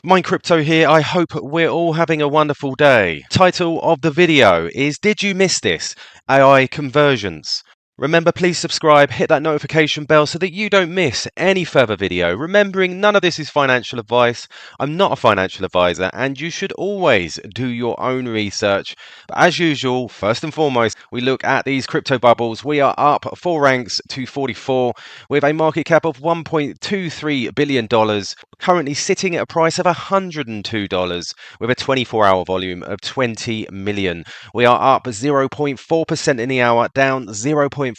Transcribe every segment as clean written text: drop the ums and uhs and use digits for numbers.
Mind Crypto here. I hope we're all having a wonderful day. Title of the video is Did You Miss This? AI Convergence. Remember, please subscribe, hit that notification bell so that you don't miss any further video. Remembering, none of this is financial advice. I'm not a financial advisor, and you should always do your own research. But as usual, first and foremost, we look at these crypto bubbles. We are up 4 ranks to 44 with a market cap of $1.23 billion, currently sitting at a price of $102 with a 24-hour volume of 20 million. We are up 0.4% in the hour, down 0.5%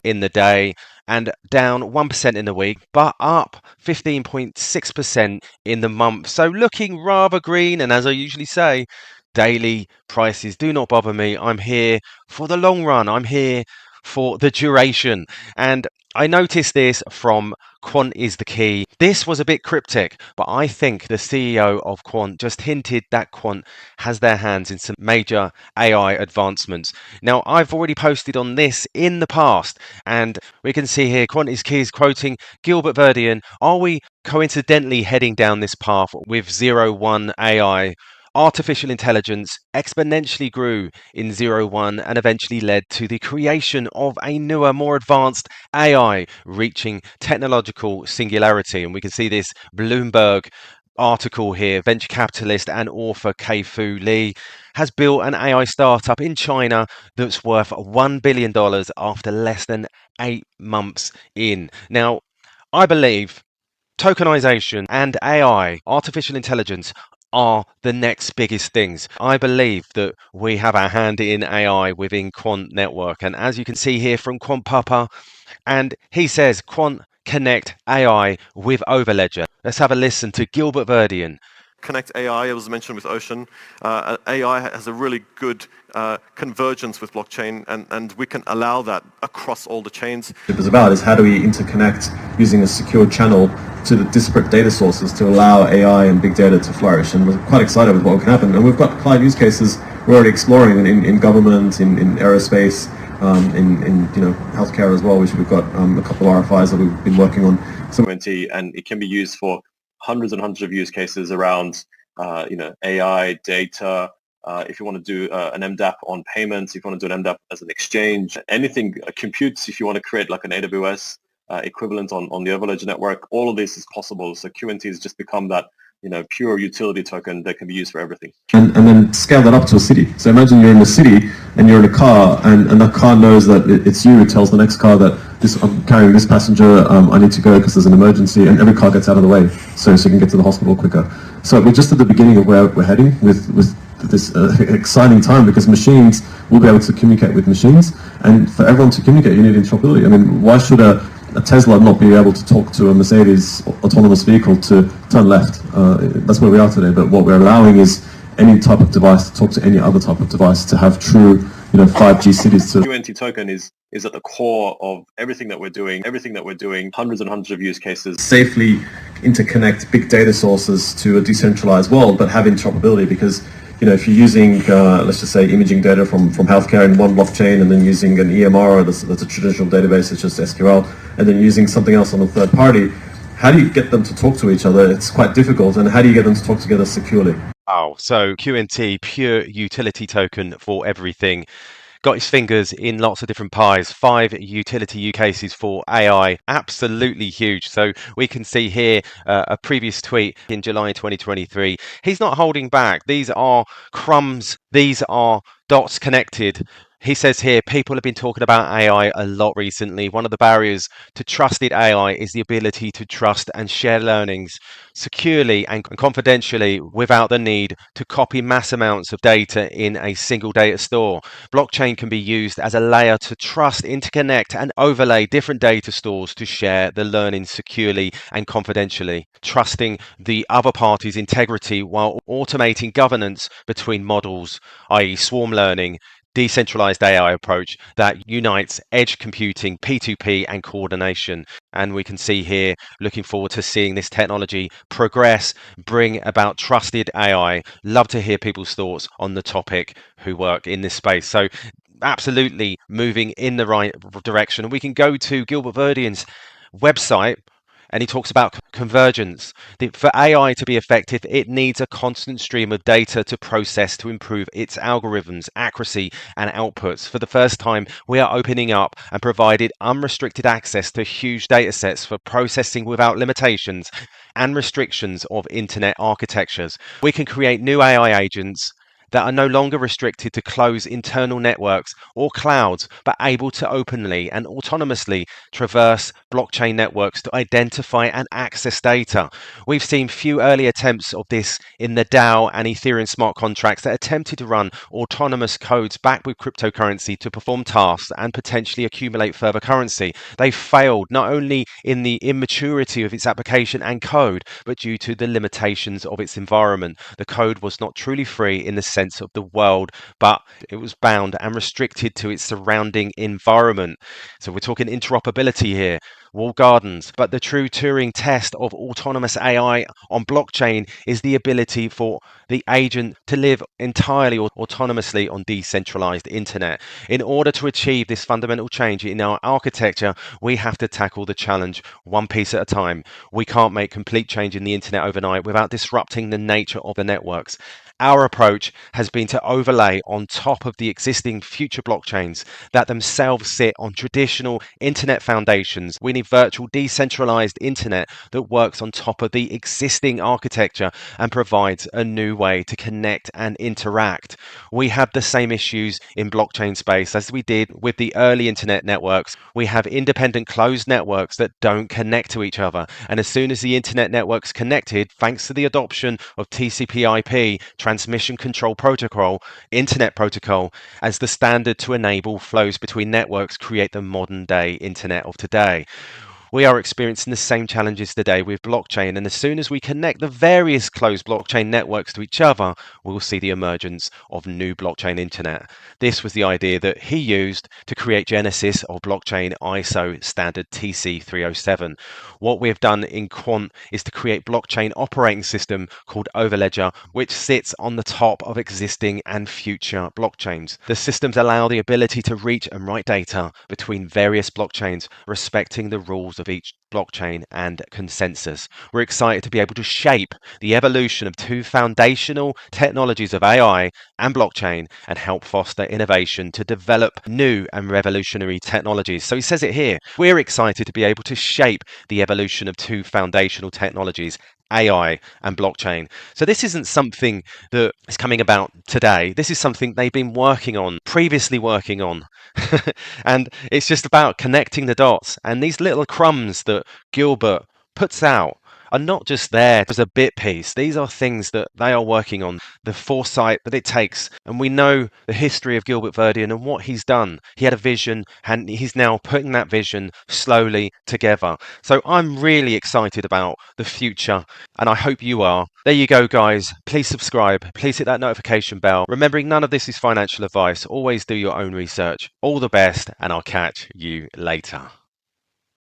in the day, and down 1% in the week, but up 15.6% in the month. So looking rather green, and as I usually say, daily prices do not bother me. I'm here for the long run. I'm here for the duration. And I noticed this from Quant is the Key. This was a bit cryptic, but I think the CEO of Quant just hinted that Quant has their hands in some major AI advancements. Now, I've already posted on this in the past, and we can see here Quant is Key is quoting Gilbert Verdian. Are we coincidentally heading down this path with 01 AI? Artificial intelligence exponentially grew in 01 and eventually led to the creation of a newer, more advanced AI reaching technological singularity. And we can see this Bloomberg article here. Venture capitalist and author Kai-Fu Lee has built an AI startup in China that's worth $1 billion after less than 8 months in. Now, I believe tokenization and AI, artificial intelligence, are the next biggest things. I believe that we have our hand in AI within Quant Network. And as you can see here from Quant Papa, and he says Quant connect AI with Overledger. Let's have a listen to Gilbert Verdian. Connect AI, it was mentioned with Ocean. AI has a really good convergence with blockchain, and we can allow that across all the chains. What it's about is how do we interconnect using a secure channel to the disparate data sources to allow AI and big data to flourish. And we're quite excited with what can happen. And we've got client use cases we're already exploring in government, in aerospace, in healthcare as well, which we've got a couple of RFIs that we've been working on. QNT, and it can be used for hundreds and hundreds of use cases around AI, data. If you want to do an MDAP on payments, if you want to do an MDAP as an exchange, anything computes, if you want to create like an AWS equivalent on the Overledger network, all of this is possible. So QNT has just become that pure utility token that can be used for everything. And then scale that up to a city. So imagine you're in a city and you're in a car, and that car knows that it's you. It tells the next car that I'm carrying this passenger, I need to go because there's an emergency, and every car gets out of the way so you can get to the hospital quicker. So we're just at the beginning of where we're heading with this exciting time, because machines will be able to communicate with machines, and for everyone to communicate you need interoperability. I mean, why should a Tesla not be able to talk to a Mercedes autonomous vehicle to turn left? That's where we are today, but what we're allowing is any type of device to talk to any other type of device, to have true 5G cities. QNT token is at the core of everything that we're doing, hundreds and hundreds of use cases. Safely interconnect big data sources to a decentralized world, but have interoperability, because if you're using, let's just say, imaging data from healthcare in one blockchain, and then using an EMR that's a traditional database, it's just SQL, and then using something else on a third party, how do you get them to talk to each other? It's quite difficult. And how do you get them to talk together securely? Wow, so QNT, pure utility token for everything. Got his fingers in lots of different pies. 5 utility use cases for AI, absolutely huge. So we can see here a previous tweet in July 2023. He's not holding back. These are crumbs. These are dots connected. He says here, people have been talking about AI a lot recently. One of the barriers to trusted AI is the ability to trust and share learnings securely and confidentially without the need to copy mass amounts of data in a single data store. Blockchain can be used as a layer to trust, interconnect, and overlay different data stores to share the learning securely and confidentially, trusting the other party's integrity while automating governance between models, i.e. swarm learning, decentralized AI approach that unites edge computing, P2P, and coordination. And we can see here, looking forward to seeing this technology progress, bring about trusted AI. Love to hear people's thoughts on the topic who work in this space. So absolutely moving in the right direction. We can go to Gilbert Verdian's website, and he talks about convergence. For AI to be effective, it needs a constant stream of data to process to improve its algorithms, accuracy, and outputs. For the first time, we are opening up and provided unrestricted access to huge data sets for processing without limitations and restrictions of internet architectures. We can create new AI agents that are no longer restricted to closed internal networks or clouds, but able to openly and autonomously traverse blockchain networks to identify and access data. We've seen few early attempts of this in the DAO and Ethereum smart contracts that attempted to run autonomous codes backed with cryptocurrency to perform tasks and potentially accumulate further currency. They failed not only in the immaturity of its application and code, but due to the limitations of its environment. The code was not truly free in the sense of the world, but it was bound and restricted to its surrounding environment. So we're talking interoperability here, walled gardens. But the true Turing test of autonomous AI on blockchain is the ability for the agent to live entirely autonomously on decentralized internet. In order to achieve this fundamental change in our architecture, we have to tackle the challenge one piece at a time. We can't make complete change in the internet overnight without disrupting the nature of the networks. Our approach has been to overlay on top of the existing future blockchains that themselves sit on traditional internet foundations. We need virtual decentralized internet that works on top of the existing architecture and provides a new way to connect and interact. We have the same issues in blockchain space as we did with the early internet networks. We have independent closed networks that don't connect to each other. And as soon as the internet network's connected, thanks to the adoption of TCP/IP, Transmission Control Protocol, Internet Protocol, as the standard to enable flows between networks, create the modern day internet of today. We are experiencing the same challenges today with blockchain, and as soon as we connect the various closed blockchain networks to each other, we will see the emergence of new blockchain internet. This was the idea that he used to create genesis of blockchain ISO standard TC307. What we have done in Quant is to create blockchain operating system called Overledger, which sits on the top of existing and future blockchains. The systems allow the ability to reach and write data between various blockchains, respecting the rules of each blockchain and consensus. We're excited to be able to shape the evolution of two foundational technologies of AI and blockchain and help foster innovation to develop new and revolutionary technologies. So he says it here. We're excited to be able to shape the evolution of two foundational technologies, AI and blockchain. So this isn't something that is coming about today. This is something they've been previously working on. And it's just about connecting the dots. And these little crumbs that Gilbert puts out are not just there as a bit piece. These are things that they are working on, the foresight that it takes. And we know the history of Gilbert Verdian and what he's done. He had a vision and he's now putting that vision slowly together. So I'm really excited about the future and I hope you are. There you go, guys. Please subscribe. Please hit that notification bell. Remembering none of this is financial advice. Always do your own research. All the best and I'll catch you later.